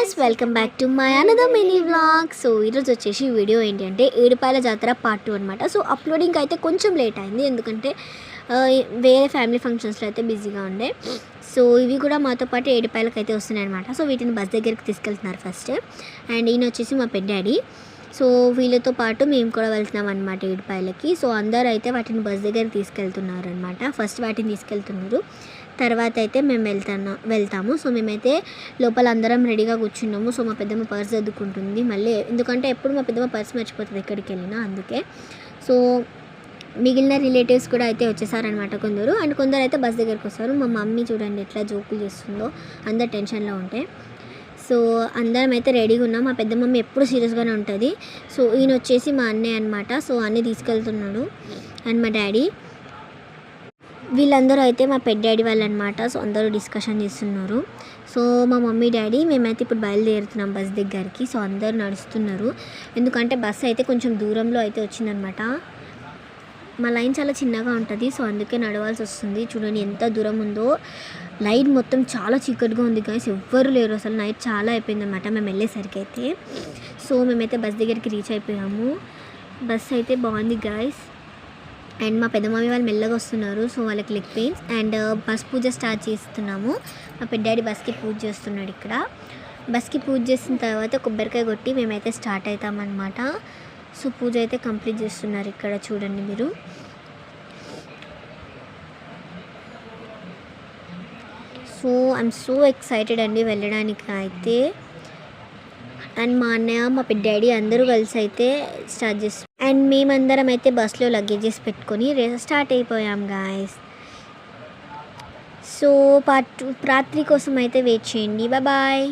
Guys, welcome back to my another mini vlog. So ఈరోజు వచ్చేసి video ఏంటంటే ఏడుపాయల జాతర పార్ట్ 2 అనమాట. సో అప్లోడింగ్ అయితే కొంచెం లేట్ అయింది, ఎందుకంటే వేరే ఫ్యామిలీ ఫంక్షన్స్లో అయితే బిజీగా ఉండే. సో ఇవి కూడా మాతో పాటు ఏడుపాయలకు అయితే వస్తున్నాయి అనమాట. సో వీటిని బస్ దగ్గరికి తీసుకెళ్తున్నారు ఫస్ట్. అండ్ ఈయన వచ్చేసి మా పెద్ద డాడీ. సో వీళ్ళతో పాటు మేము కూడా వెళ్తున్నాం అనమాట ఏడుపాయలకి. సో అందరూ అయితే వాటిని బస్ దగ్గరికి తీసుకెళ్తున్నారు అనమాట. ఫస్ట్ వాటిని తీసుకెళ్తున్నారు, తర్వాత అయితే మేము వెళ్తాము. సో మేమైతే లోపల అందరం రెడీగా కూర్చున్నాము. సో మా పెద్దమ్మ పర్స్ సర్దుకుంటుంది మళ్ళీ, ఎందుకంటే ఎప్పుడు మా పెద్దమ్మ పర్స్ మర్చిపోతుంది ఎక్కడికి వెళ్ళినా, అందుకే. సో మిగిలిన రిలేటివ్స్ కూడా అయితే వచ్చేసారనమాట కొందరు, అండ్ కొందరు అయితే బస్ దగ్గరికి వస్తారు. మా మమ్మీ చూడండి ఎట్లా జోకులు చేస్తుందో, అందరు టెన్షన్లో ఉంటే. సో అందరం అయితే రెడీగా ఉన్నాం. మా పెద్ద మమ్మీ ఎప్పుడు సీరియస్గానే ఉంటుంది. సో ఈయన వచ్చేసి మా అన్నయ్య అనమాట. సో అన్నీ తీసుకెళ్తున్నాడు, అండ్ మా డాడీ. వీళ్ళందరూ అయితే మా పెద్ద డాడీ వాళ్ళు అనమాట. సో అందరూ డిస్కషన్ చేస్తున్నారు. సో మా మమ్మీ డాడీ మేమైతే ఇప్పుడు బయలుదేరుతున్నాం బస్ దగ్గరికి. సో అందరూ నడుస్తున్నారు, ఎందుకంటే బస్ అయితే కొంచెం దూరంలో అయితే వచ్చిందనమాట. మా లైన్ చాలా చిన్నగా ఉంటుంది, సో అందుకే నడవాల్సి వస్తుంది. చూడండి ఎంత దూరం ఉందో. లైట్ మొత్తం చాలా చీకటిగా ఉంది గాయస్, ఎవ్వరు లేరు అసలు. నైట్ చాలా అయిపోయిందనమాట మేము వెళ్ళేసరికి అయితే. సో మేమైతే బస్ దగ్గరికి రీచ్ అయిపోయాము. బస్ అయితే బాగుంది గాయస్. అండ్ మా పెద్ద మమ్మీ వాళ్ళు మెల్లగా వస్తున్నారు. సో వాళ్ళకి leg pains, and bus puja start చేస్తున్నాము. మా పెద్ద డాడీ బస్కి పూజ చేస్తున్నాడు ఇక్కడ. బస్కి పూజ చేసిన తర్వాత కొబ్బరికాయ కొట్టి మేమైతే స్టార్ట్ అవుతామన్నమాట. సో పూజ అయితే కంప్లీట్ చేస్తున్నారు ఇక్కడ, చూడండి మీరు. సో ఐఎమ్ సో ఎక్సైటెడ్ అండి వెళ్ళడానికి అయితే. అండ్ మా అన్నయ్య, మా పెద్ద డాడీ అందరూ కలిసి అయితే స్టార్ట్ చేస్తాం. అండ్ మేమందరం అయితే బస్లో లగేజెస్ పెట్టుకొని స్టార్ట్ అయిపోయాం గాయస్. సో పార్ట్ 2 రాత్రి కోసం అయితే వెయిట్ చేయండి. బాయ్.